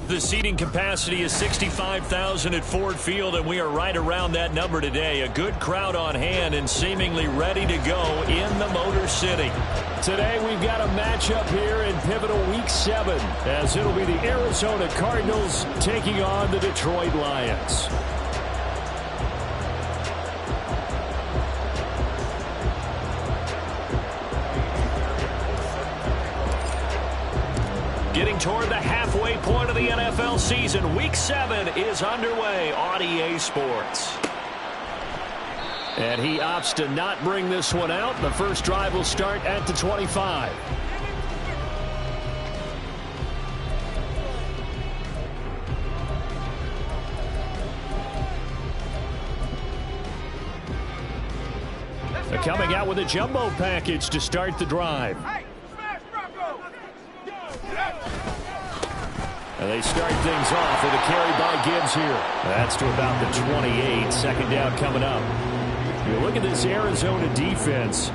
The seating capacity is 65,000 at Ford Field, and we are right around that number today. A good crowd on hand and seemingly ready to go in the Motor City. Today we've got a matchup here in pivotal Week 7, as it'll be the Arizona Cardinals taking on the Detroit Lions. Getting toward the halfway point of the NFL season, Week 7 is underway on EA Sports. And he opts to not bring this one out. The first drive will start at the 25. They're coming out with a jumbo package to start the drive. And they start things off with a carry by Gibbs here. That's to about the 28. Second down coming up. You look at this Arizona defense.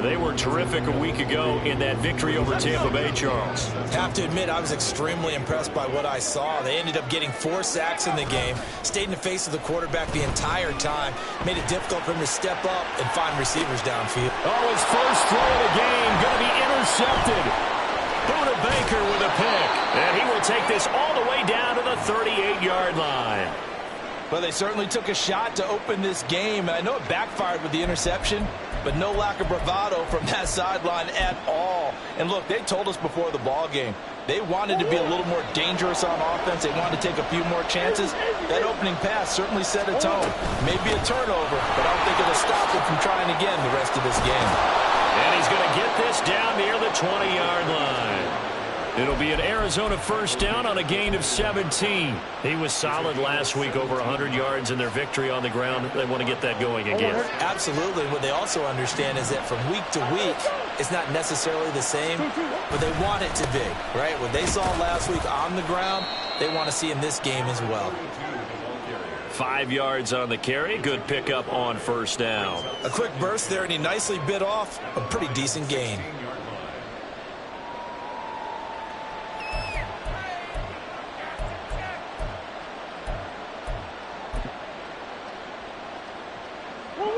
They were terrific a week ago in that victory over Tampa Bay, Charles. Have to admit, I was extremely impressed by what I saw. They ended up getting 4 sacks in the game, stayed in the face of the quarterback the entire time, made it difficult for him to step up and find receivers downfield. Oh, his first throw of the game going to be intercepted. Buda Baker with a pick, and he will take this all the way down to the 38-yard line. Well, they certainly took a shot to open this game, and I know it backfired with the interception, but no lack of bravado from that sideline at all. And look, they told us before the ball game, they wanted to be a little more dangerous on offense. They wanted to take a few more chances. That opening pass certainly set a tone. Maybe a turnover, but I don't think it'll stop them from trying again the rest of this game. And he's going to get this down near the 20-yard line. It'll be an Arizona first down on a gain of 17. He was solid last week, over 100 yards in their victory on the ground. They want to get that going again. Absolutely. What they also understand is that from week to week, it's not necessarily the same, but they want it to be, right? What they saw last week on the ground, they want to see in this game as well. 5 yards on the carry. Good pickup on first down. A quick burst there, and he nicely bit off a pretty decent gain.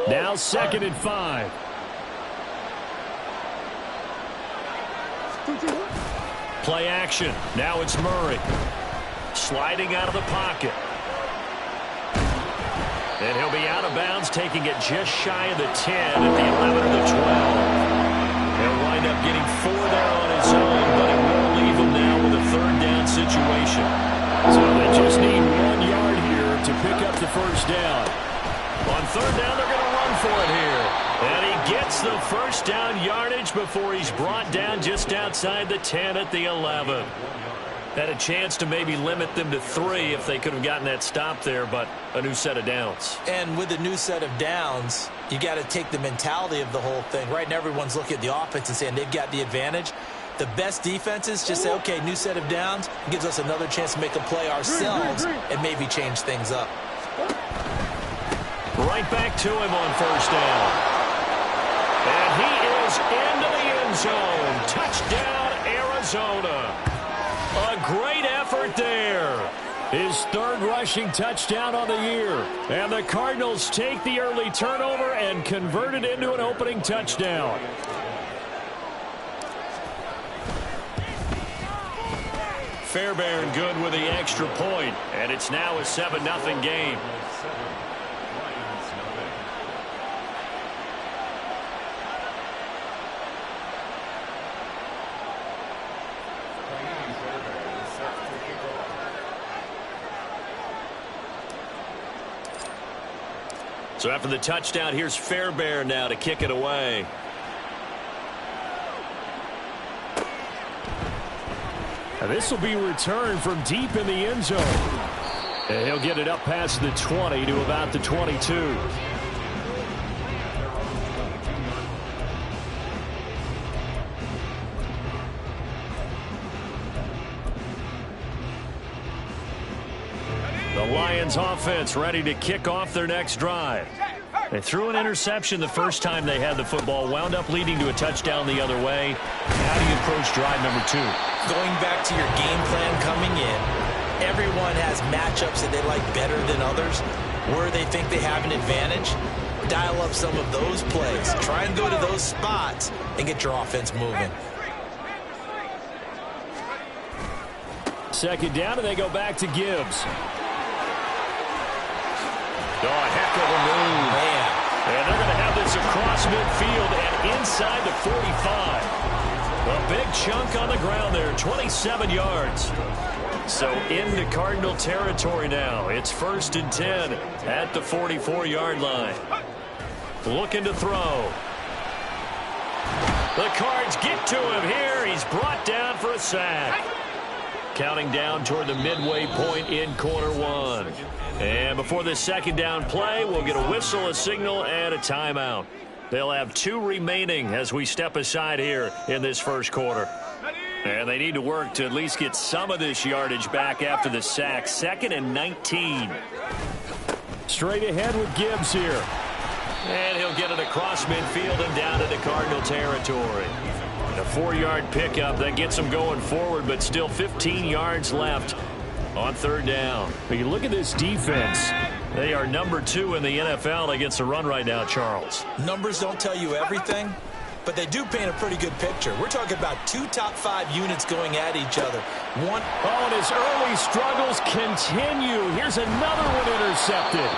Now 2nd and 5. Play action. Now it's Murray. Sliding out of the pocket. And he'll be out of bounds, taking it just shy of the 10 at the 11 or the 12. He'll wind up getting 4 there on his own, but it will leave him now with a 3rd down situation. So they just need 1 yard here to pick up the first down. On 3rd down, they're going to run for it here. And he gets the first down yardage before he's brought down just outside the 10 at the 11. Had a chance to maybe limit them to 3 if they could have gotten that stop there, but a new set of downs. And with a new set of downs, you got to take the mentality of the whole thing. Right now, everyone's looking at the offense and saying they've got the advantage. The best defenses just say, okay, new set of downs, gives us another chance to make a play ourselves and maybe change things up. Right back to him on first down. And he is into the end zone. Touchdown, Arizona. A great effort there. His 3rd rushing touchdown on the year. And the Cardinals take the early turnover and convert it into an opening touchdown. Fairbairn good with the extra point, and it's now a 7-0 game. So after the touchdown, here's Fairbairn now to kick it away. And this will be returned from deep in the end zone. And he'll get it up past the 20 to about the 22. The Lions offense ready to kick off their next drive. They threw an interception the first time they had the football, wound up leading to a touchdown the other way. How do you approach drive number 2? Going back to your game plan coming in, Everyone has matchups that they like better than others, where they think they have an advantage. Dial up some of those plays. Try and go to those spots and get your offense moving. Second down, and they go back to Gibbs. Oh, a heck of a move. Man. And they're going to have this across midfield and inside the 45. A big chunk on the ground there, 27 yards. So into Cardinal territory now. It's 1st and 10 at the 44-yard line. Looking to throw. The Cards get to him here. He's brought down for a sack. Counting down toward the midway point in quarter one. And before this second down play, we'll get a whistle, a signal, and a timeout. They'll have 2 remaining as we step aside here in this first quarter. And they need to work to at least get some of this yardage back after the sack. 2nd and 19. Straight ahead with Gibbs here. And he'll get it across midfield and down into Cardinal territory. A 4-yard pickup that gets them going forward, but still 15 yards left on 3rd down. But you look at this defense. They are number 2 in the NFL against the run right now, Charles. Numbers don't tell you everything, but they do paint a pretty good picture. We're talking about 2 top 5 units going at each other. One. Oh, and his early struggles continue. Here's another one intercepted.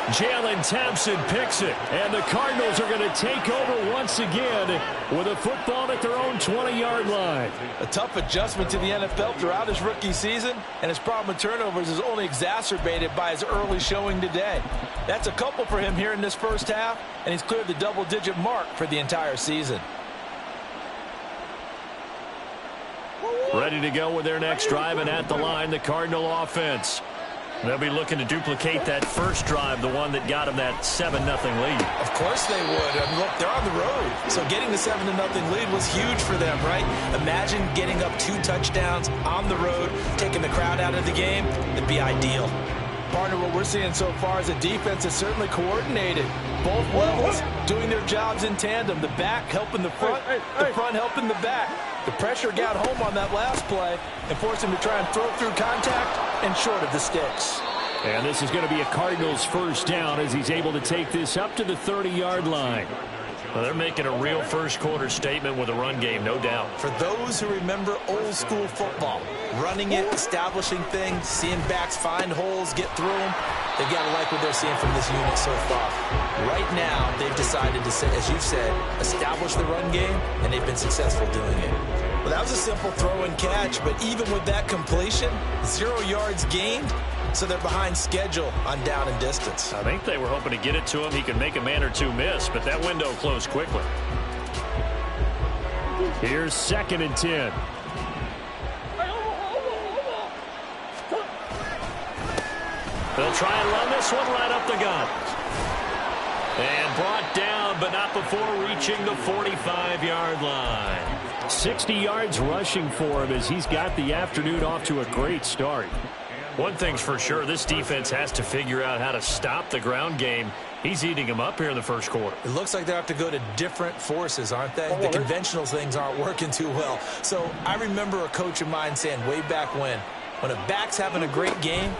Jalen Thompson picks it, and the Cardinals are going to take over once again with a football at their own 20-yard line. A tough adjustment to the NFL throughout his rookie season, and his problem with turnovers is only exacerbated by his early showing today. That's a couple for him here in this first half, and he's cleared the double-digit mark for the entire season. Ready to go with their next drive, and at the line, the Cardinal offense. They'll be looking to duplicate that first drive, the one that got them that 7-0 lead. Of course they would. I mean, look, they're on the road. So getting the 7-0 lead was huge for them, right? Imagine getting up 2 touchdowns on the road, taking the crowd out of the game. It'd be ideal. Partner, what we're seeing so far is a defense that's certainly coordinated. Both levels doing their jobs in tandem. The back helping the front helping the back. The pressure got home on that last play and forced him to try and throw through contact and short of the sticks. And this is going to be a Cardinals first down as he's able to take this up to the 30-yard line. Well, they're making a real first-quarter statement with a run game, no doubt. For those who remember old-school football, running it, establishing things, seeing backs find holes, get through them, they've got to like what they're seeing from this unit so far. Right now, they've decided to, as you've said, establish the run game, and they've been successful doing it. Well, that was a simple throw and catch, but even with that completion, 0 yards gained, so they're behind schedule on down and distance. I think they were hoping to get it to him. He could make a man or 2 miss, but that window closed quickly. Here's 2nd and 10. They'll try and run this one right up the gut. And brought down, but not before reaching the 45-yard line. 60 yards rushing for him as he's got the afternoon off to a great start. One thing's for sure, this defense has to figure out how to stop the ground game. He's eating them up here in the first quarter. It looks like they have to go to different forces, aren't they? The conventional things aren't working too well. So I remember a coach of mine saying way back when a back's having a great game,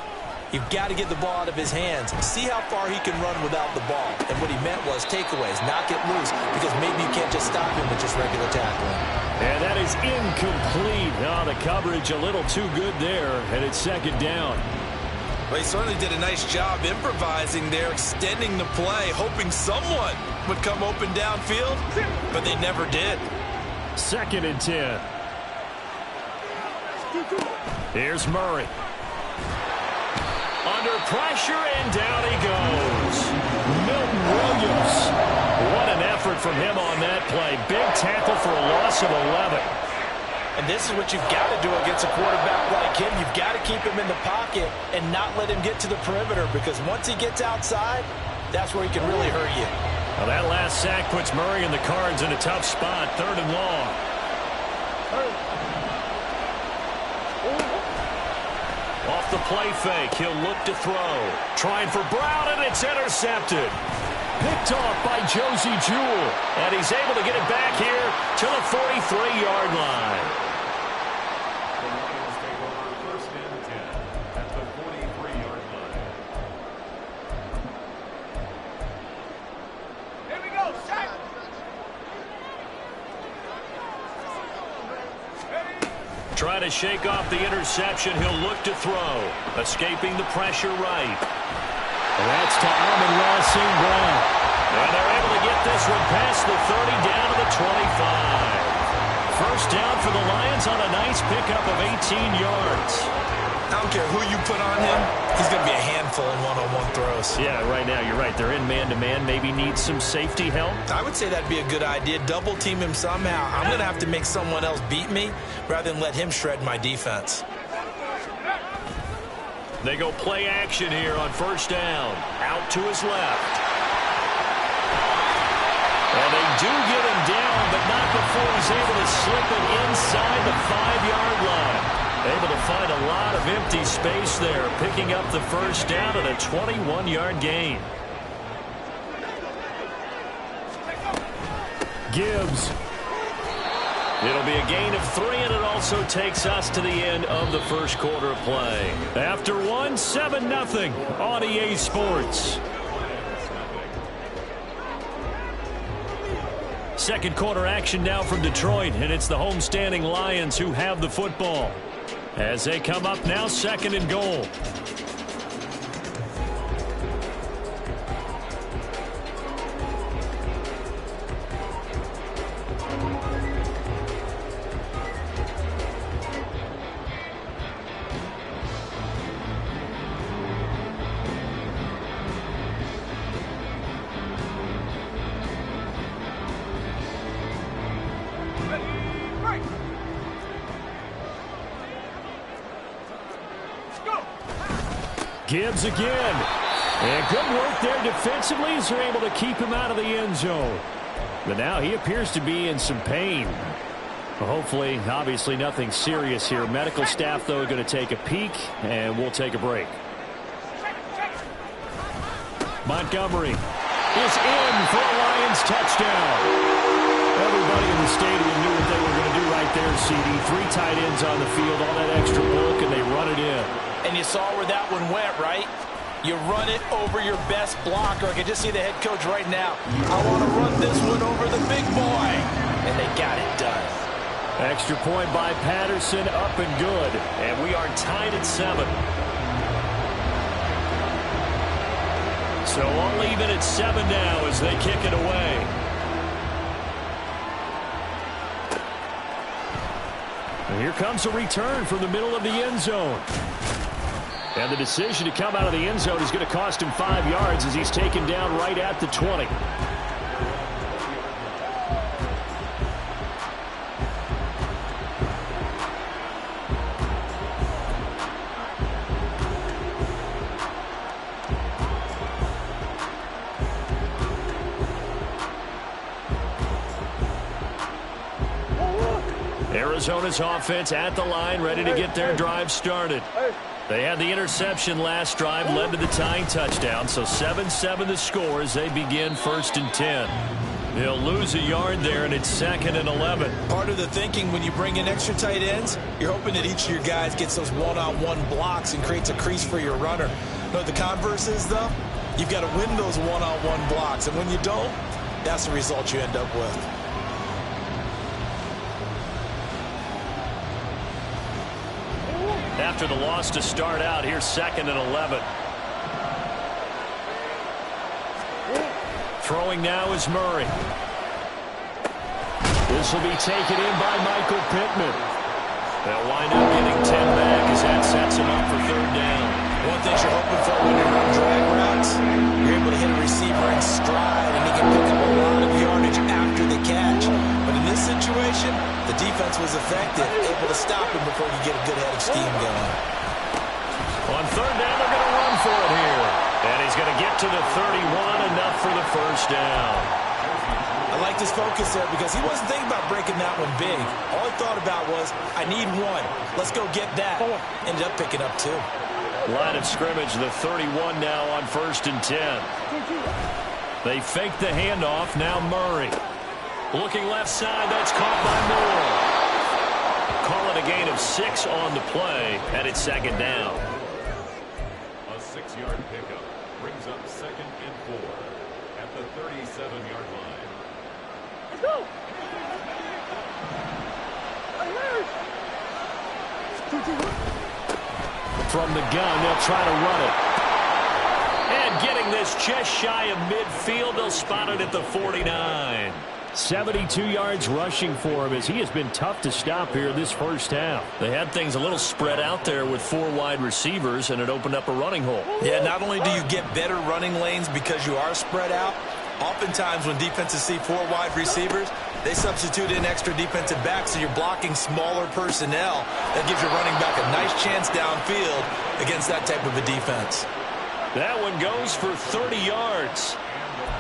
you've got to get the ball out of his hands. See how far he can run without the ball. And what he meant was takeaways, not get loose, because maybe you can't just stop him with just regular tackling. And that is incomplete. Oh, the coverage a little too good there, and it's 2nd down. Well, he certainly did a nice job improvising there, extending the play, hoping someone would come open downfield, but they never did. 2nd and 10. Here's Murray. Under pressure, and down he goes. Milton Williams. What an effort from him on that play. Big tackle for a loss of 11. And this is what you've got to do against a quarterback like him. You've got to keep him in the pocket and not let him get to the perimeter, because once he gets outside, that's where he can really hurt you. Well, that last sack puts Murray and the Cards in a tough spot, 3rd and long. Off the play fake, he'll look to throw. Trying for Brown, and it's intercepted. Picked off by Josie Jewell. And he's able to get it back here to the 43-yard line. Trying to shake off the interception. He'll look to throw. Escaping the pressure right. And that's to Amon-Ra St. Brown. And they're able to get this one past the 30 down to the 25. First down for the Lions on a nice pickup of 18 yards. I don't care who you put on him. He's going to be a handful in one-on-one throws. Yeah, right now, you're right. They're in man-to-man. Maybe need some safety help. I would say that'd be a good idea. Double team him somehow. I'm going to have to make someone else beat me rather than let him shred my defense. They go play action here on first down. Out to his left. And they do get him down, but not before he's able to slip it inside the 5-yard line. Able to find a lot of empty space there, picking up the first down at a 21-yard gain. Gibbs. It'll be a gain of 3, and it also takes us to the end of the first quarter of play. After 1, 7-0 on EA Sports. Second quarter action now from Detroit, and it's the homestanding Lions who have the football. As they come up now, 2nd and goal. Gibbs again. And good work there defensively as they're able to keep him out of the end zone. But now he appears to be in some pain. Well, hopefully, obviously nothing serious here. Medical staff, though, are going to take a peek, and we'll take a break. Montgomery is in for a Lions touchdown. Everybody in the stadium knew what they were going to do right there, CD. 3 tight ends on the field, all that extra bulk, and they run it in. And you saw where that one went, right? You run it over your best blocker. I can just see the head coach right now. I want to run this one over the big boy. And they got it done. Extra point by Patterson, up and good. And we are tied at 7. So all even at 7 now as they kick it away. And here comes a return from the middle of the end zone. And the decision to come out of the end zone is going to cost him 5 yards as he's taken down right at the 20. Arizona's offense at the line, ready to get their drive started. They had the interception last drive, led to the tying touchdown, so 7-7 the score as they begin 1st and 10. They'll lose a yard there, and it's 2nd and 11. Part of the thinking when you bring in extra tight ends, you're hoping that each of your guys gets those one-on-one blocks and creates a crease for your runner. You know what the converse is, though? You've got to win those one-on-one blocks, and when you don't, that's the result you end up with. After the loss to start out, here's 2nd and 11. Throwing now is Murray. This will be taken in by Michael Pittman. They'll wind up getting 10 back as that sets him up for 3rd down. One thing you're hoping for when you're on drag routes, you're able to hit a receiver in stride, and he can pick up a lot of yardage after the catch. But in this situation, the defense was effective, able to stop him before you get a good head of steam going. On 3rd down, they're going to run for it here. And he's going to get to the 31, enough for the 1st down. I like this focus there because he wasn't thinking about breaking that one big. All he thought about was, I need 1. Let's go get that. Ended up picking up 2. Line of scrimmage, the 31 now on 1st and 10. They fake the handoff, now Murray. Looking left side, that's caught by Moore. Call it a gain of 6 on the play, and it's 2nd down. A 6-yard pickup brings up 2nd and 4 at the 37-yard line. Let's go! From the gun, they'll try to run it. And getting this just shy of midfield, they'll spot it at the 49. 72 yards rushing for him as he has been tough to stop here this first half. They had things a little spread out there with 4 wide receivers, and it opened up a running hole. Yeah, not only do you get better running lanes because you are spread out, oftentimes when defenses see 4 wide receivers, they substitute in extra defensive backs, so you're blocking smaller personnel. That gives your running back a nice chance downfield against that type of a defense. That one goes for 30 yards.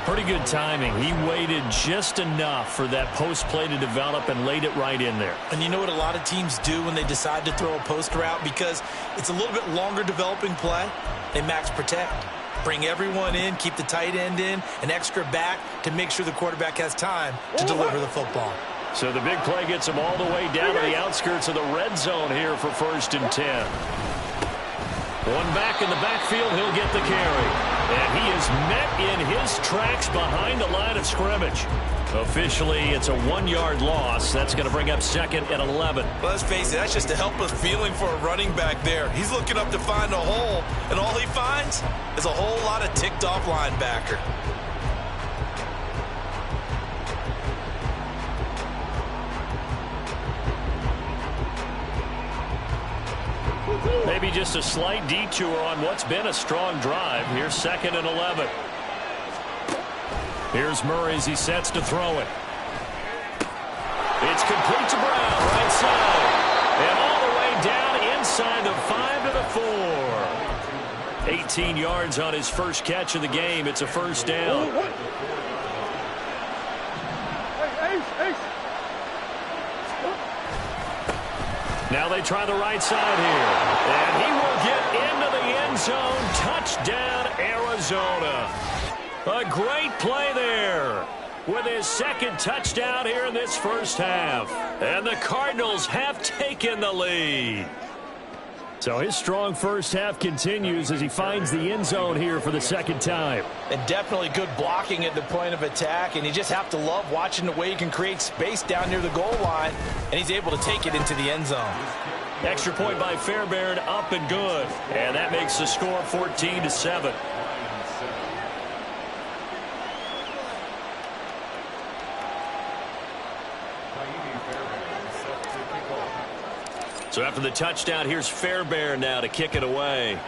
Pretty good timing. He waited just enough for that post play to develop and laid it right in there. And you know what a lot of teams do when they decide to throw a post route? Because it's a little bit longer developing play, they max protect. Bring everyone in, keep the tight end in, an extra back to make sure the quarterback has time to deliver the football. So the big play gets him all the way down to the outskirts of the red zone here for 1st and 10. One back in the backfield, he'll get the carry. And he is met in his tracks behind the line of scrimmage. Officially, it's a 1-yard loss. That's going to bring up 2nd and 11. Well, let's face it, that's just a helpless feeling for a running back there. He's looking up to find a hole, and all he finds is a whole lot of ticked-off linebacker. Maybe just a slight detour on what's been a strong drive. Here's 2nd and 11. Here's Murray as he sets to throw it. It's complete to Brown, right side. And all the way down inside the 5 to the 4. 18 yards on his first catch of the game. It's a 1st down. Now they try the right side here. And he will get into the end zone. Touchdown, Arizona. A great play there with his 2nd touchdown here in this first half. And the Cardinals have taken the lead. So his strong first half continues as he finds the end zone here for the 2nd time. And definitely good blocking at the point of attack, and you just have to love watching the way he can create space down near the goal line, and he's able to take it into the end zone. Extra point by Fairbairn, up and good. And that makes the score 14-7. So after the touchdown, here's Fairbairn now to kick it away.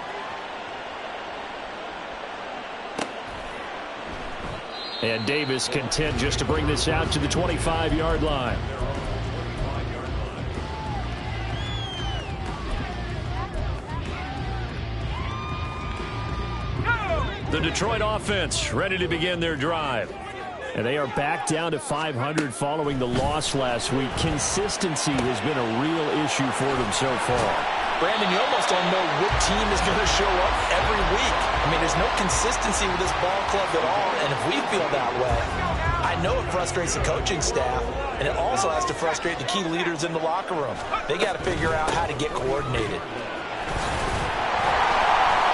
And Davis content just to bring this out to the 25-yard line. The Detroit offense ready to begin their drive. And they are back down to 500 following the loss last week. Consistency has been a real issue for them so far. Brandon, you almost don't know what team is going to show up every week. I mean, there's no consistency with this ball club at all, and if we feel that way, I know it frustrates the coaching staff, and it also has to frustrate the key leaders in the locker room. They got to figure out how to get coordinated.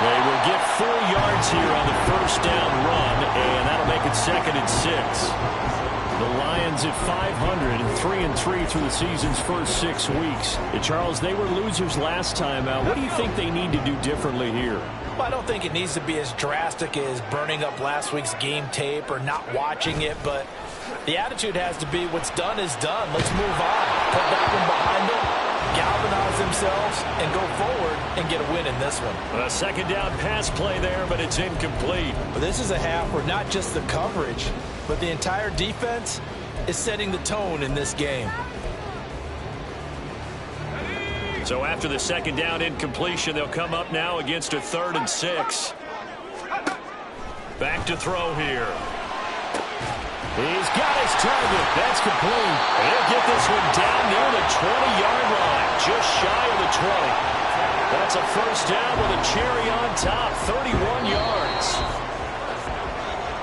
They will get 4 yards here on the 1st down run, and that'll make it 2nd and 6. The Lions at 500, 3-3 through the season's first 6 weeks. And Charles, they were losers last time out. What do you think they need to do differently here? Well, I don't think it needs to be as drastic as burning up last week's game tape or not watching it, but the attitude has to be what's done is done. Let's move on. Put that one behind them, galvanize themselves, and go forward and get a win in this one. A 2nd down pass play there, but it's incomplete. Well, this is a half where not just the coverage, but the entire defense is setting the tone in this game. So after the 2nd down incompletion, they'll come up now against a 3rd and 6. Back to throw here. He's got his target. That's complete. He'll get this one down near the 20-yard line, just shy of the 20. That's a 1st down with a cherry on top, 31 yards.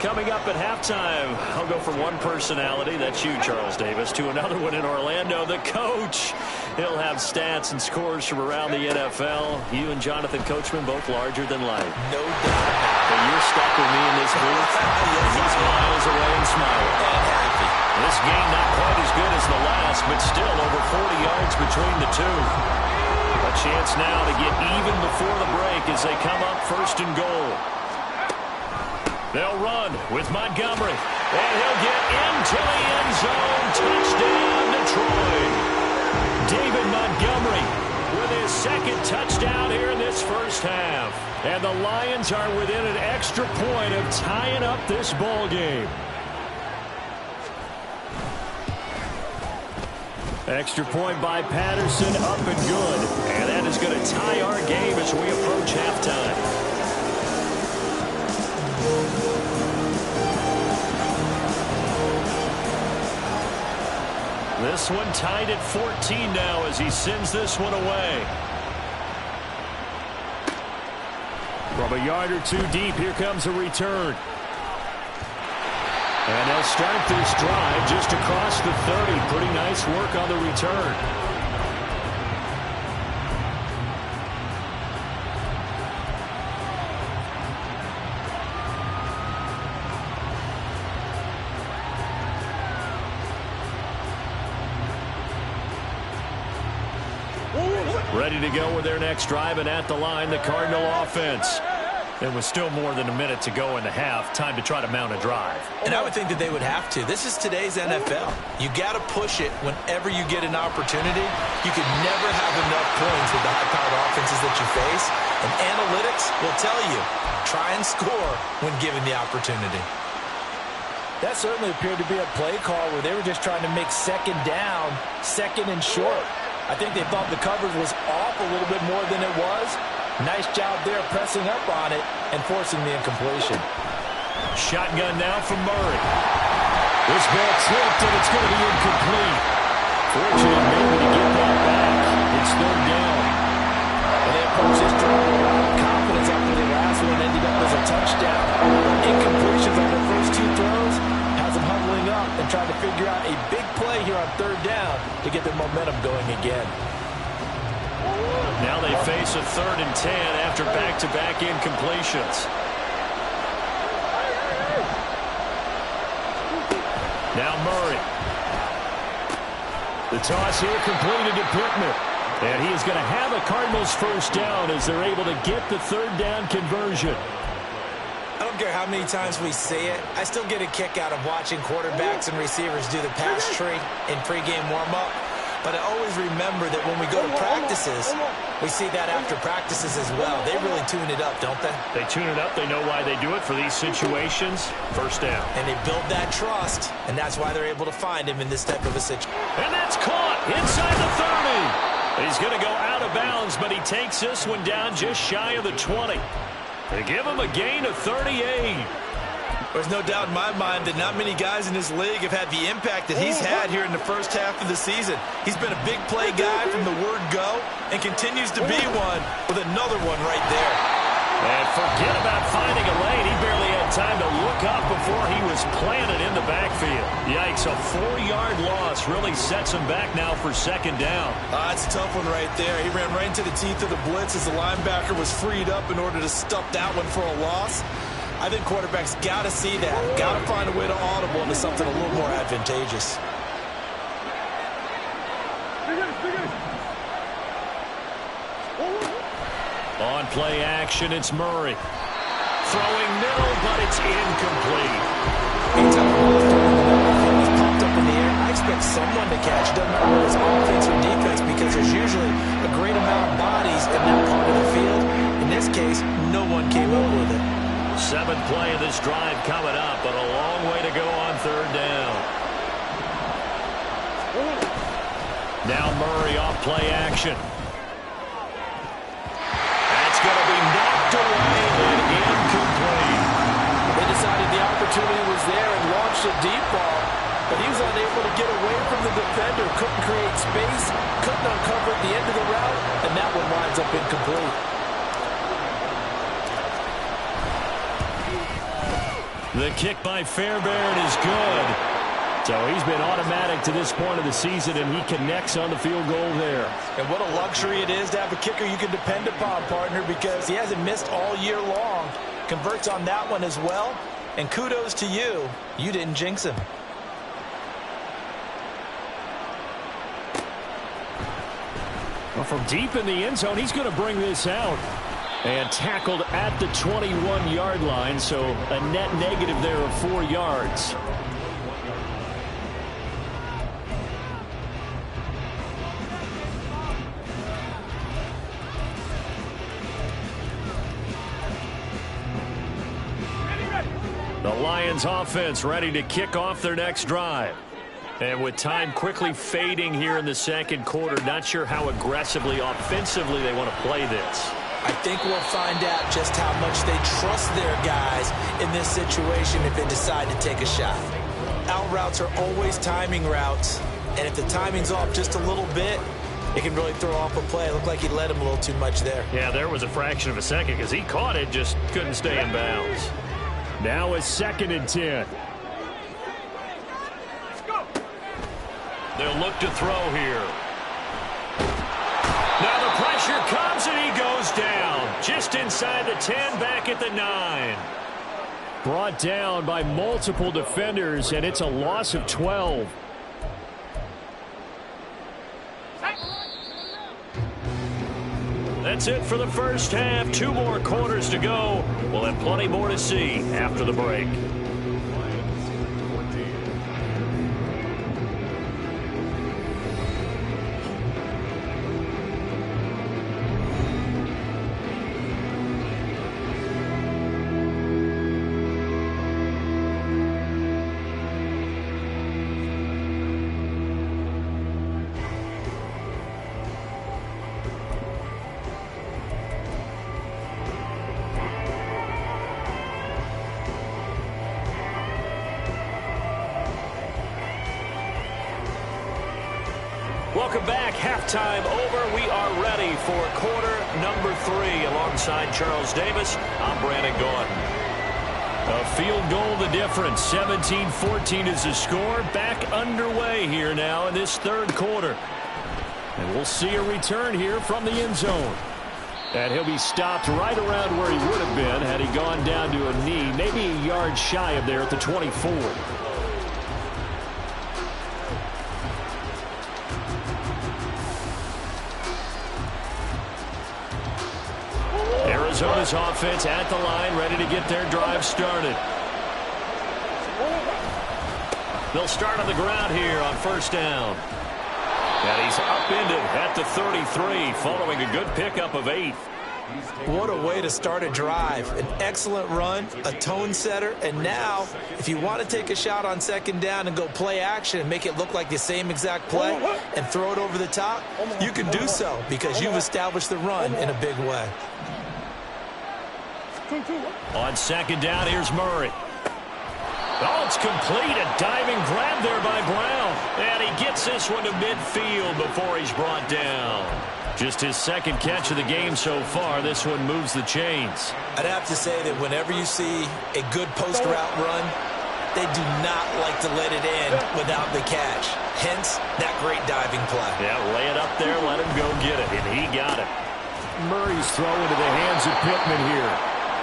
Coming up at halftime, I'll go from one personality, that's you, Charles Davis, to another one in Orlando, the coach. He'll have stats and scores from around the NFL. You and Jonathan Coachman, both larger than life. No doubt. But you're stuck with me in this booth. He's miles away and smiling. And happy. This game not quite as good as the last, but still over 40 yards between the two. A A chance now to get even before the break as they come up first and goal. They'll run with Montgomery. And he'll get into the end zone. Touchdown, Detroit. David Montgomery with his second touchdown here in this first half. And the Lions are within an extra point of tying up this ball game. Extra point by Patterson, up and good. And that is going to tie our game as we approach halftime. This one tied at 14 now as he sends this one away. From a yard or two deep, here comes a return. And they'll start this drive just across the 30. Pretty nice work on the return. Ready to go with their next drive, and at the line, the Cardinal offense. There was still more than a minute to go in the half. Time to try to mount a drive. And I would think that they would have to. This is today's NFL. You got to push it whenever you get an opportunity. You can never have enough points with the high-powered offenses that you face. And analytics will tell you, try and score when given the opportunity. That certainly appeared to be a play call where they were just trying to make second down, second and short. I think they thought the coverage was off a little bit more than it was. Nice job there pressing up on it and forcing the incompletion. Shotgun now from Murray. This ball tipped, and it's going to be incomplete. Fortunate maybe to get that back. It's third down. And they approach this drive with a lot of confidence after the last one ended up as a touchdown. Incompletions on their first two throws has them huddling up and trying to figure out a big play here on third down to get their momentum going again. Now they face a 3rd and 10 after back-to-back incompletions. Now Murray. The toss here completed to Pittman. And he is going to have a Cardinals first down as they're able to get the third down conversion. I don't care how many times we say it, I still get a kick out of watching quarterbacks and receivers do the pass tree in pregame warm-up. But I always remember that when we go to practices, we see that after practices as well. They really tune it up, don't they? They tune it up. They know why they do it for these situations. First down. And they build that trust, and that's why they're able to find him in this type of a situation. And that's caught inside the 30. He's going to go out of bounds, but he takes this one down just shy of the 20. They give him a gain of 38. There's no doubt in my mind that not many guys in this league have had the impact that he's had here in the first half of the season. He's been a big play guy from the word go and continues to be one with another one right there. And forget about finding a lane. He barely had time to look up before he was planted in the backfield. Yikes, a 4-yard loss really sets him back now for second down. That's a tough one right there. He ran right into the teeth of the blitz as the linebacker was freed up in order to stuff that one for a loss. I think quarterbacks got to see that. Got to find a way to audible into something a little more advantageous. On play action, it's Murray. Throwing middle, but it's incomplete. Anytime the ball is popped up in the air, I expect someone to catch. Doesn't matter whether it's offense or defense, because there's usually a great amount of bodies in that part of the field. In this case, no one came up with it. 7th play of this drive coming up, but a long way to go on third down. Now Murray off play action. That's going to be knocked away and incomplete. They decided the opportunity was there and launched a deep ball, but he was unable to get away from the defender, couldn't create space, couldn't uncover at the end of the route, and that one winds up incomplete. The kick by Fairbairn is good. So he's been automatic to this point of the season, and he connects on the field goal there. And what a luxury it is to have a kicker you can depend upon, partner, because he hasn't missed all year long. Converts on that one as well. And kudos to you. You didn't jinx him. Well, from deep in the end zone, he's going to bring this out. And tackled at the 21-yard line, so a net negative there of 4 yards. The Lions offense ready to kick off their next drive. And with time quickly fading here in the second quarter, not sure how aggressively, offensively they want to play this. I think we'll find out just how much they trust their guys in this situation if they decide to take a shot. Out routes are always timing routes, and if the timing's off just a little bit, it can really throw off a play. It looked like he let him a little too much there. Yeah, there was a fraction of a second because he caught it, just couldn't stay in bounds. Now it's 2nd and 10. They'll look to throw here. Now the pressure comes and he goes down. Just inside the 10, back at the 9. Brought down by multiple defenders, and it's a loss of 12. That's it for the first half. 2 more quarters to go. We'll have plenty more to see after the break. Welcome back. Halftime over. We are ready for quarter number 3. Alongside Charles Davis, I'm Brandon Gordon. A field goal the difference. 17-14 is the score. Back underway here now in this third quarter. And we'll see a return here from the end zone. And he'll be stopped right around where he would have been had he gone down to a knee, maybe a yard shy of there at the 24. Arizona's offense at the line, ready to get their drive started. They'll start on the ground here on first down. And he's upended at the 33, following a good pickup of 8. What a way to start a drive. An excellent run, a tone setter, and now, if you want to take a shot on second down and go play action and make it look like the same exact play and throw it over the top, you can do so because you've established the run in a big way. On second down, here's Murray. Oh, it's complete. A diving grab there by Brown. And he gets this one to midfield before he's brought down. Just his second catch of the game so far. This one moves the chains. I'd have to say that whenever you see a good post route run, they do not like to let it in without the catch. Hence, that great diving play. Yeah, lay it up there, let him go get it. And he got it. Murray's throw into the hands of Pittman here.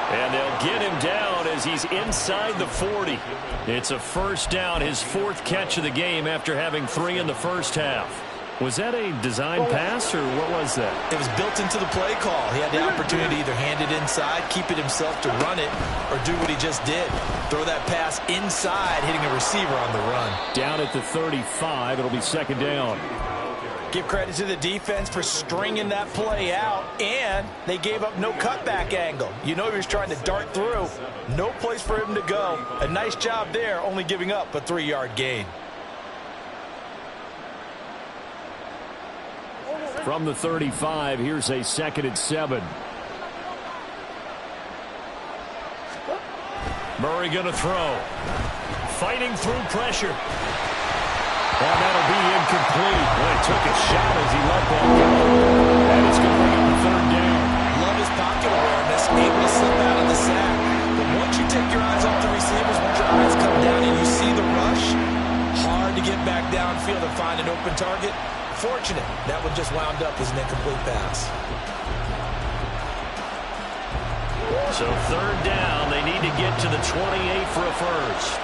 And they'll get him down as he's inside the 40. It's a first down, his 4th catch of the game after having 3 in the first half. Was that a design pass, or what was that? It was built into the play call. He had the opportunity to either hand it inside, keep it himself to run it, or do what he just did. Throw that pass inside, hitting a receiver on the run. Down at the 35, it'll be second down. Give credit to the defense for stringing that play out, and they gave up no cutback angle. You know he was trying to dart through. No place for him to go. A nice job there, only giving up a 3-yard gain. From the 35, here's a 2nd and 7. Murray going to throw. Fighting through pressure. And that'll be incomplete. Well, he took a shot as he let that go. And it's going to bring up a 3rd down. Love his pocket awareness, able to slip out of the sack. But once you take your eyes off the receivers, once your eyes come down and you see the rush, hard to get back downfield and find an open target. Fortunate, that one just wound up as an incomplete pass. So 3rd down, they need to get to the 28 for a first.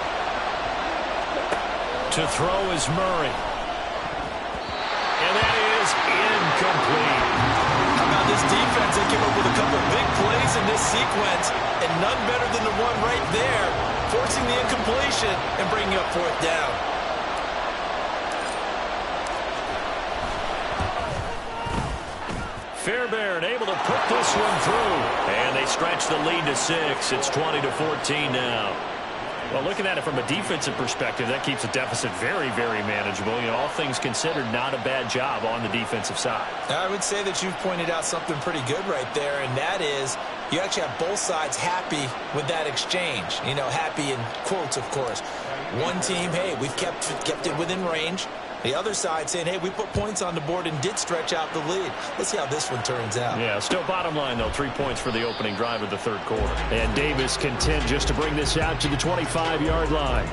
To throw is Murray. And that is incomplete. really came up with a couple big plays in this sequence, and none better than the one right there, forcing the incompletion and bringing up fourth down. Fairbairn able to put this one through. And they stretch the lead to 6. It's 20-14 now. Well, looking at it from a defensive perspective, that keeps the deficit very, very manageable. You know, all things considered, not a bad job on the defensive side. I would say that you've pointed out something pretty good right there, and that is you actually have both sides happy with that exchange. You know, happy in quotes, of course. One team, hey, we've kept it within range. The other side saying, hey, we put points on the board and did stretch out the lead. Let's see how this one turns out. Yeah, still bottom line, though, 3 points for the opening drive of the third quarter. And Davis content just to bring this out to the 25-yard line.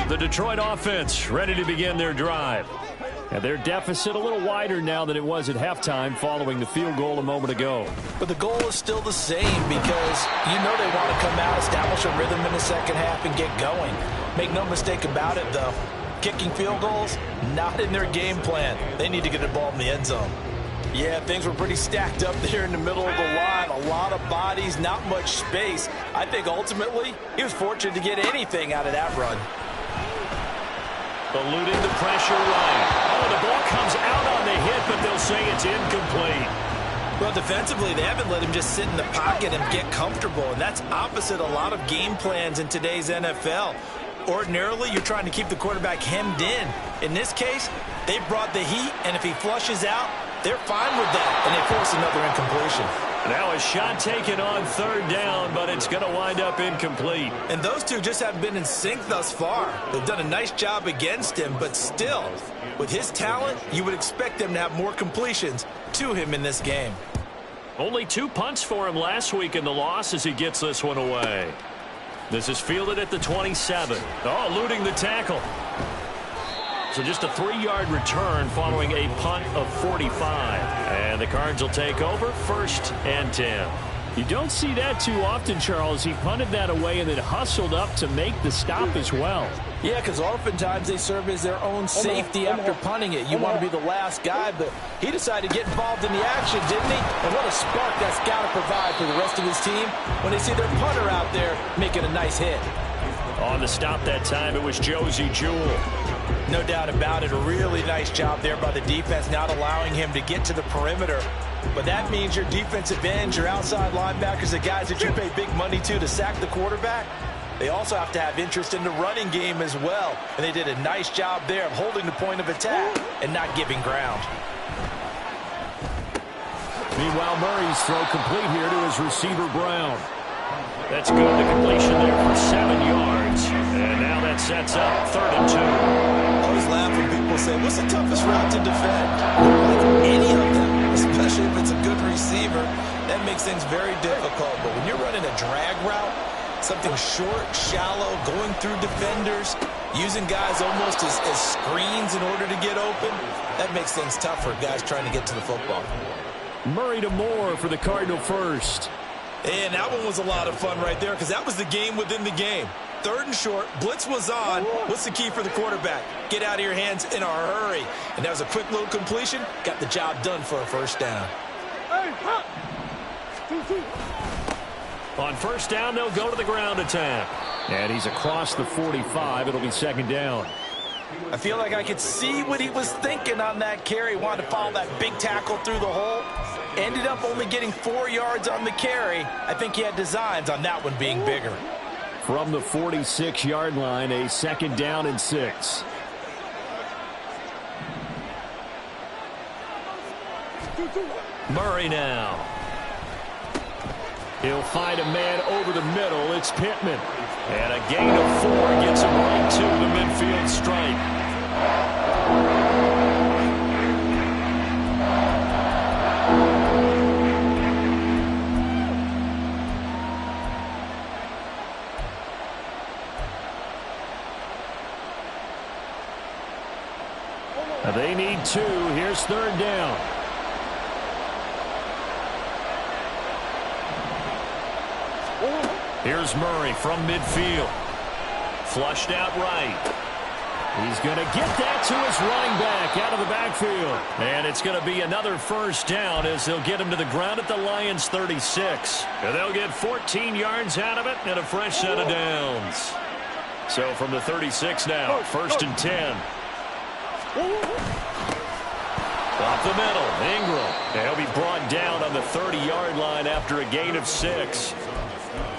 The Detroit offense ready to begin their drive. And their deficit a little wider now than it was at halftime following the field goal a moment ago. But the goal is still the same because you know they want to come out, establish a rhythm in the second half, and get going. Make no mistake about it, though. Kicking field goals, not in their game plan. They need to get the ball in the end zone. Yeah, things were pretty stacked up there in the middle of the line. A lot of bodies, not much space. I think ultimately he was fortunate to get anything out of that run. Eluding the pressure right. Oh, the ball comes out on the hit, but they'll say it's incomplete. Well, defensively, they haven't let him just sit in the pocket and get comfortable, and that's opposite a lot of game plans in today's NFL. Ordinarily, you're trying to keep the quarterback hemmed in. In this case, they brought the heat, and if he flushes out, they're fine with that, and they force another incompletion. Now a shot taken on third down, but it's going to wind up incomplete. And those two just haven't been in sync thus far. They've done a nice job against him, but still, with his talent, you would expect them to have more completions to him in this game. Only 2 punts for him last week in the loss as he gets this one away. This is fielded at the 27. Oh, eluding the tackle. So just a 3-yard return following a punt of 45. And the Cards will take over 1st and 10. You don't see that too often, Charles. He punted that away and then hustled up to make the stop as well. Yeah, because oftentimes they serve as their own safety after punting it. You want to be the last guy, but he decided to get involved in the action, didn't he? And what a spark that's got to provide for the rest of his team when they see their punter out there making a nice hit. On the stop that time, it was Josie Jewell. No doubt about it. A really nice job there by the defense, not allowing him to get to the perimeter. But that means your defensive ends, your outside linebackers, the guys that you pay big money to sack the quarterback, they also have to have interest in the running game as well. And they did a nice job there of holding the point of attack and not giving ground. Meanwhile, Murray's throw complete here to his receiver, Brown. That's good. The completion there for 7 yards. And now that sets up 3rd and 2. I always laugh when people say, what's the toughest route to defend? Any of them, especially if it's a good receiver. That makes things very difficult. But when you're running a drag route, something short, shallow, going through defenders, using guys almost as screens in order to get open, that makes things tough for guys trying to get to the football. Murray to Moore for the Cardinal first. And that one was a lot of fun right there because that was the game within the game. 3rd and short, blitz was on. What's the key for the quarterback? Get out of your hands in a hurry. And that was a quick little completion. Got the job done for a 1st down. On 1st down, they'll go to the ground attack. And he's across the 45. It'll be 2nd down. I feel like I could see what he was thinking on that carry. Wanted to follow that big tackle through the hole. Ended up only getting 4 yards on the carry. I think he had designs on that one being bigger. From the 46-yard line, a 2nd down and 6. Murray now. He'll find a man over the middle. It's Pittman. And a gain of 4 gets him right to the midfield stripe. They need 2. Here's 3rd down. Here's Murray from midfield. Flushed out right. He's going to get that to his running back out of the backfield. And it's going to be another first down as they'll get him to the ground at the Lions' 36. And they'll get 14 yards out of it and a fresh set of downs. So from the 36 now, 1st and 10. Up the middle, Ingram. And he'll be brought down on the 30-yard line after a gain of 6.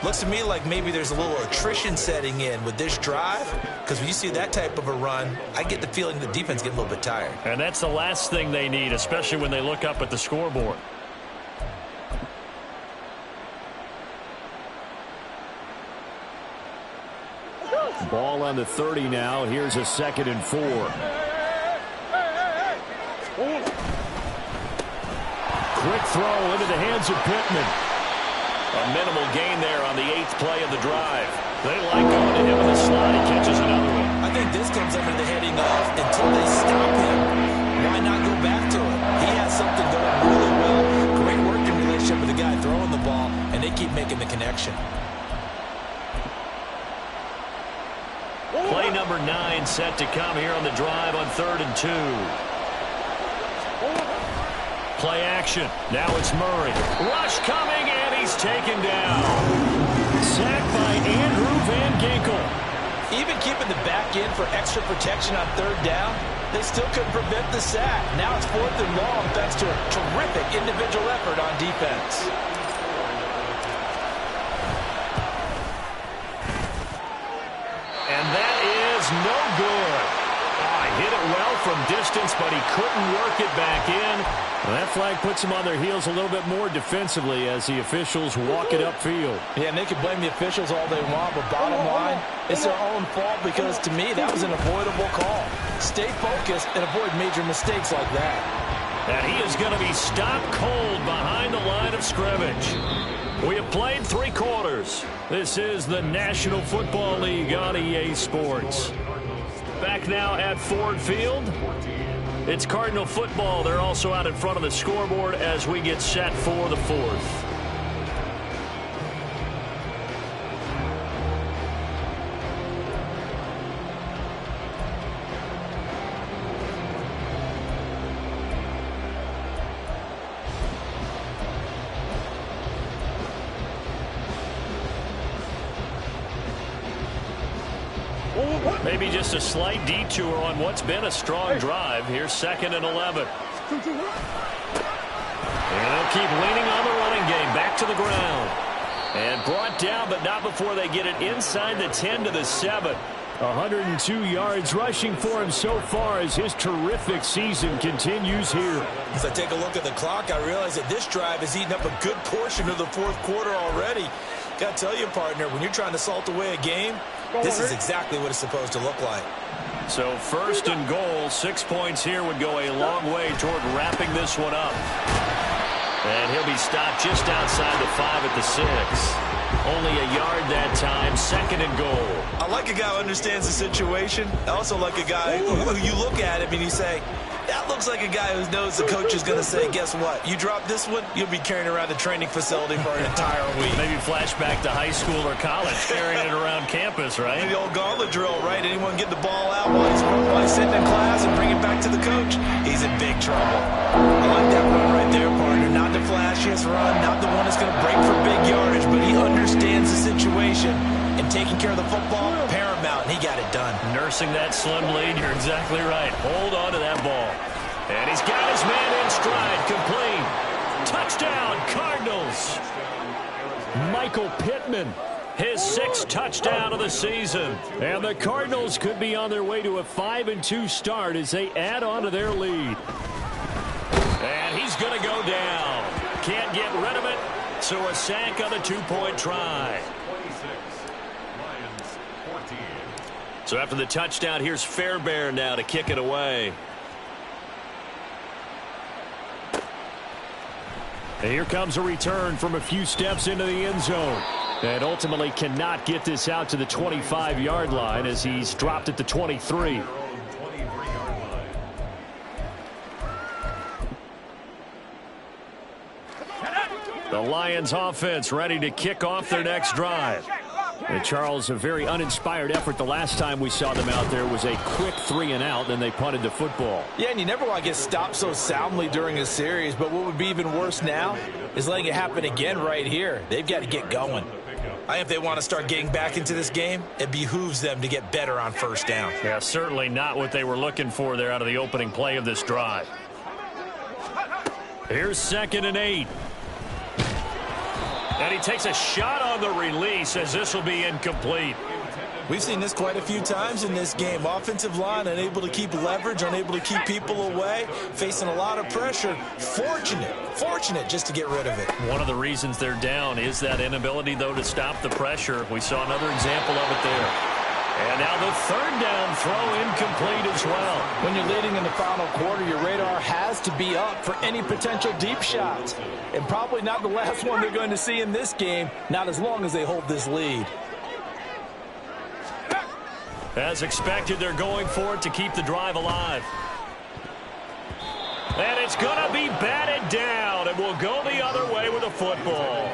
Looks to me like maybe there's a little attrition setting in with this drive, because when you see that type of a run, I get the feeling the defense gets a little bit tired. And that's the last thing they need, especially when they look up at the scoreboard. Ball on the 30 now. Here's a 2nd and 4. Quick throw into the hands of Pittman. A minimal gain there on the 8th play of the drive. They like going to him in the slot. He catches another one. I think this comes under the heading of until they stop him, why not go back to him? He has something going really well. Great working relationship with the guy throwing the ball, and they keep making the connection. Play number 9 set to come here on the drive on 3rd and 2. Play action. Now it's Murray. Rush coming, and he's taken down. Sacked by Andrew Van Ginkel. Even keeping the back end for extra protection on 3rd down, they still couldn't prevent the sack. Now it's 4th and long thanks to a terrific individual effort on defense. And that is no good. Hit it well from distance, but he couldn't work it back in. Well, that flag puts them on their heels a little bit more defensively as the officials walk it upfield. Yeah, and they can blame the officials all they want, but bottom line, it's their own fault because, to me, that was an avoidable call. Stay focused and avoid major mistakes like that. And he is going to be stopped cold behind the line of scrimmage. We have played 3 quarters. This is the National Football League on EA Sports. Back now at Ford Field. It's Cardinal football. They're also out in front of the scoreboard as we get set for the 4th. Maybe just a slight detour on what's been a strong drive. Here's 2nd and 11. And they'll keep leaning on the running game. Back to the ground. And brought down, but not before they get it inside the 10 to the 7. 102 yards rushing for him so far as his terrific season continues here. As I take a look at the clock, I realize that this drive has eaten up a good portion of the 4th quarter already. Got to tell you, partner, when you're trying to salt away a game, this is exactly what it's supposed to look like. So 1st and goal, 6 points here would go a long way toward wrapping this one up. And he'll be stopped just outside the 5 at the 6. Only a yard that time, 2nd and goal. I like a guy who understands the situation. I also like a guy who you look at him and you say, that looks like a guy who knows the coach is going to say, guess what? You drop this one, you'll be carrying around the training facility for an entire week. Maybe flashback to high school or college, carrying it around campus, right? The old gauntlet drill, right? Anyone get the ball out while he's sitting in class and bring it back to the coach? He's in big trouble. I like that run right there, partner. Not the flashiest run, not the one that's going to break for big yardage, but he understands the situation. And taking care of the football, paramount, and he got it done. Nursing that slim lead, you're exactly right. Hold on to that ball. And he's got his man in stride, complete. Touchdown, Cardinals. Michael Pittman. His 6th touchdown of the season. And the Cardinals could be on their way to a 5-2 start as they add on to their lead. And he's going to go down. Can't get rid of it, so a sack on the 2-point try. So after the touchdown, here's Fairbairn now to kick it away. And here comes a return from a few steps into the end zone. And ultimately cannot get this out to the 25-yard line as he's dropped at the 23. The Lions offense ready to kick off their next drive. And Charles, a very uninspired effort the last time we saw them out there was a quick 3-and-out, then they punted the football. Yeah, and you never want to get stopped so soundly during a series, but what would be even worse now is letting it happen again right here. They've got to get going. I think if they want to start getting back into this game, it behooves them to get better on first down. Yeah, certainly not what they were looking for there out of the opening play of this drive. Here's 2nd and 8. And he takes a shot on the release as this will be incomplete. We've seen this quite a few times in this game. Offensive line unable to keep leverage, unable to keep people away, facing a lot of pressure. Fortunate just to get rid of it. One of the reasons they're down is that inability, though, to stop the pressure. We saw another example of it there. And now the 3rd down throw incomplete as well. When you're leading in the final quarter, your radar has to be up for any potential deep shots. And probably not the last one they're going to see in this game, not as long as they hold this lead. As expected, they're going for it to keep the drive alive. And it's going to be batted down, and we'll go the other way with a football.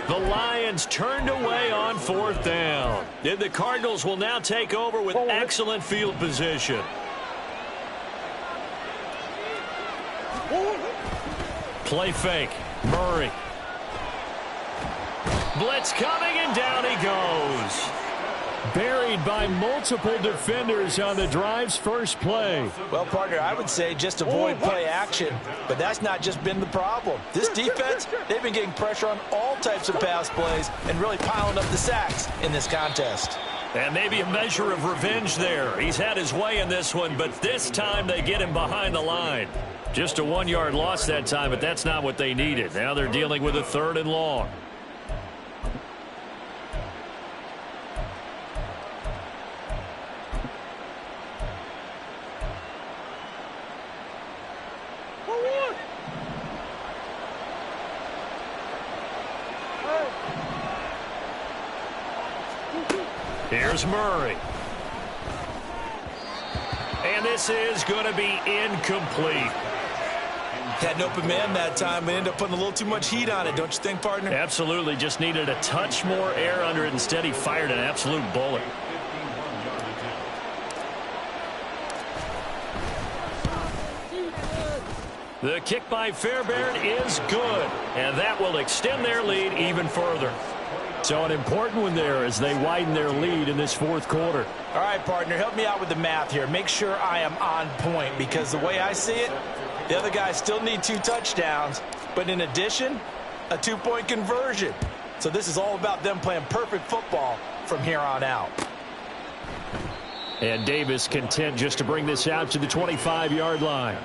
The Lions turned away on 4th down. And the Cardinals will now take over with excellent field position. Play fake. Murray. Blitz coming, and down he goes. Buried by multiple defenders on the drive's first play. Well, partner, I would say just avoid play action, but that's not just been the problem. This defense, they've been getting pressure on all types of pass plays and really piling up the sacks in this contest. And maybe a measure of revenge there. He's had his way in this one, but this time they get him behind the line. Just a 1-yard loss that time, but that's not what they needed. Now they're dealing with a 3rd and long. Here's Murray. And this is going to be incomplete. Had an open man that time, but ended up putting a little too much heat on it, don't you think, partner? Absolutely. Just needed a touch more air under it. Instead, he fired an absolute bullet. The kick by Fairbairn is good, and that will extend their lead even further. So an important one there as they widen their lead in this 4th quarter. All right, partner, help me out with the math here. Make sure I am on point, because the way I see it, the other guys still need 2 touchdowns, but in addition, a 2-point conversion. So this is all about them playing perfect football from here on out. And Davis content just to bring this out to the 25-yard line.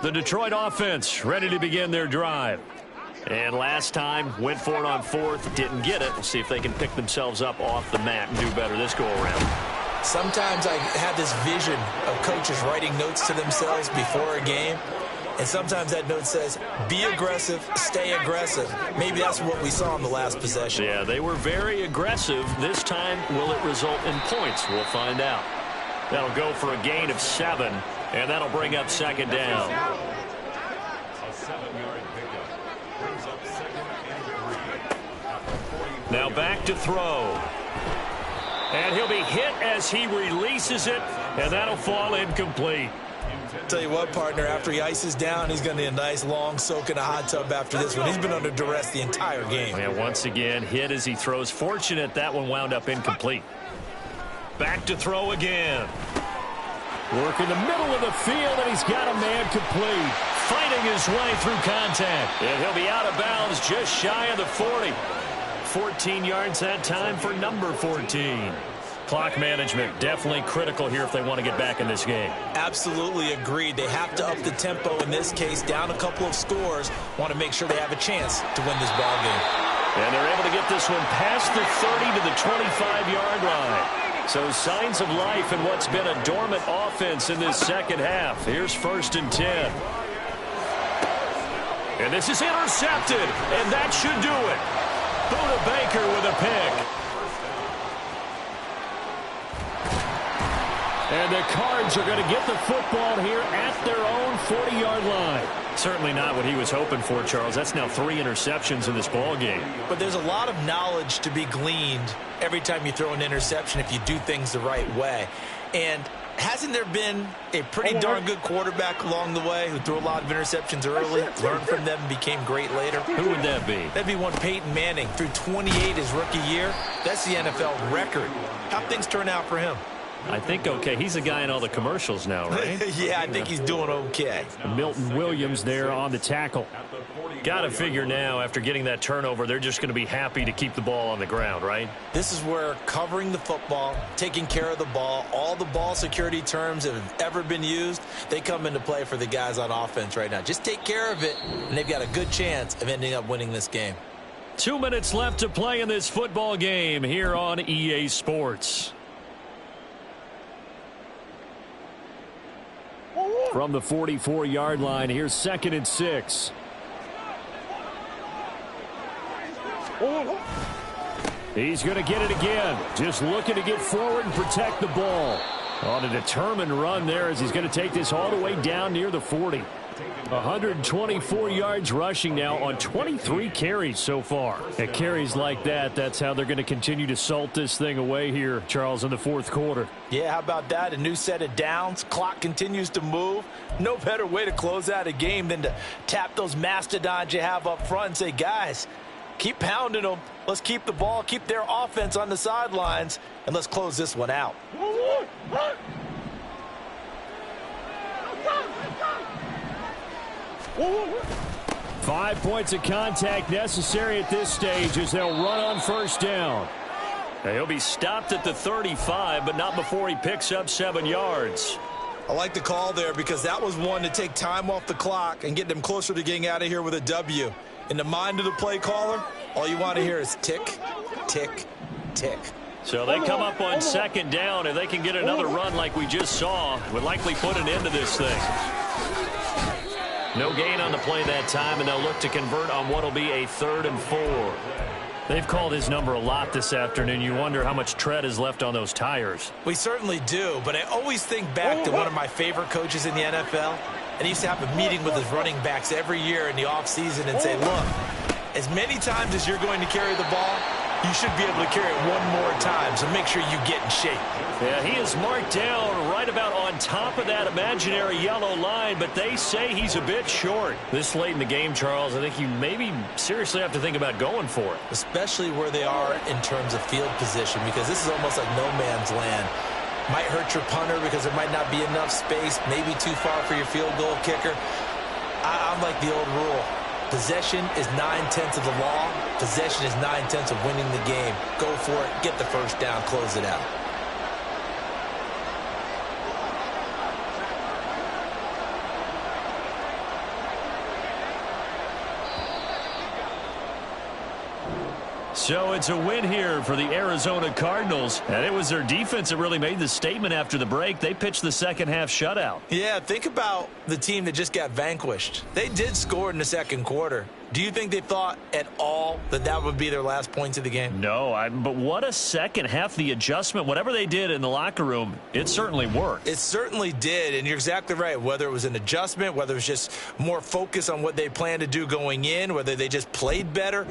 The Detroit offense ready to begin their drive. And last time, went for it on 4th, didn't get it. We'll see if they can pick themselves up off the mat and do better this go-around. Sometimes I have this vision of coaches writing notes to themselves before a game, and sometimes that note says, be aggressive, stay aggressive. Maybe that's what we saw in the last possession. Yeah, they were very aggressive. This time, will it result in points? We'll find out. That'll go for a gain of 7, and that'll bring up 2nd down. A 7-yard pickup brings up 2nd and 3. Now back to throw. And he'll be hit as he releases it, and that'll fall incomplete. Tell you what, partner, after he ices down, he's going to need a nice long soak in a hot tub after this one. He's been under duress the entire game. And once again, hit as he throws. Fortunate that one wound up incomplete. Back to throw again. Work in the middle of the field, and he's got a man complete. Fighting his way through contact. And he'll be out of bounds just shy of the 40. 14 yards that time for number 14. Clock management definitely critical here if they want to get back in this game. Absolutely agreed. They have to up the tempo in this case, down a couple of scores. Want to make sure they have a chance to win this ball game. And they're able to get this one past the 30 to the 25-yard line. So signs of life in what's been a dormant offense in this second half. Here's 1st and 10. And this is intercepted, and that should do it. Buda Baker with a pick. And the Cards are going to get the football here at their own 40-yard line. Certainly not what he was hoping for, Charles. That's now 3 interceptions in this ball game. But there's a lot of knowledge to be gleaned every time you throw an interception if you do things the right way. And hasn't there been a pretty darn good quarterback along the way who threw a lot of interceptions early, learned from them, and became great later? Who would that be? That'd be one Peyton Manning. Threw 28 his rookie year. That's the NFL record. How'd things turn out for him? I think okay. He's a guy in all the commercials now, right? Yeah, I think he's doing okay. Milton Williams there on the tackle. Got to figure now, after getting that turnover, they're just going to be happy to keep the ball on the ground, right? This is where covering the football, taking care of the ball, all the ball security terms that have ever been used, they come into play for the guys on offense right now. Just take care of it, and they've got a good chance of ending up winning this game. 2 minutes left to play in this football game here on EA Sports. From the 44-yard line, here's 2nd and 6. He's going to get it again. Just looking to get forward and protect the ball. On a determined run there as he's going to take this all the way down near the 40. 124 yards rushing now on 23 carries so far. At carries like that, that's how they're going to continue to salt this thing away here, Charles, in the 4th quarter. Yeah, how about that? A new set of downs. Clock continues to move. No better way to close out a game than to tap those mastodons you have up front and say, guys, keep pounding them. Let's keep the ball, keep their offense on the sidelines, and let's close this one out. 5 points of contact necessary at this stage as they'll run on 1st down. Now, he'll be stopped at the 35, but not before he picks up 7 yards. I like the call there because that was one to take time off the clock and get them closer to getting out of here with a W. In the mind of the play caller, all you want to hear is tick, tick, tick. So they come up on 2nd down, and they can get another run like we just saw. Would likely put an end to this thing. No gain on the play that time, and they'll look to convert on what will be a 3rd and 4. They've called his number a lot this afternoon. You wonder how much tread is left on those tires. We certainly do, but I always think back to one of my favorite coaches in the NFL, and he used to have a meeting with his running backs every year in the offseason and say, look, as many times as you're going to carry the ball, you should be able to carry it one more time, so make sure you get in shape. Yeah, he is marked down right about on top of that imaginary yellow line, but they say he's a bit short. This late in the game, Charles, I think you maybe seriously have to think about going for it. Especially where they are in terms of field position, because this is almost like no man's land. Might hurt your punter because there might not be enough space, maybe too far for your field goal kicker. I'm like the old rule. Possession is 9/10 of the law. Possession is 9/10 of winning the game. Go for it. Get the 1st down. Close it out. So it's a win here for the Arizona Cardinals, and it was their defense that really made the statement after the break. They pitched the 2nd half shutout. Yeah, think about the team that just got vanquished. They did score in the 2nd quarter. Do you think they thought at all that that would be their last points of the game? No, but what a 2nd half. The adjustment, whatever they did in the locker room, it certainly worked. It certainly did, and you're exactly right. Whether it was an adjustment, whether it was just more focus on what they planned to do going in, whether they just played better.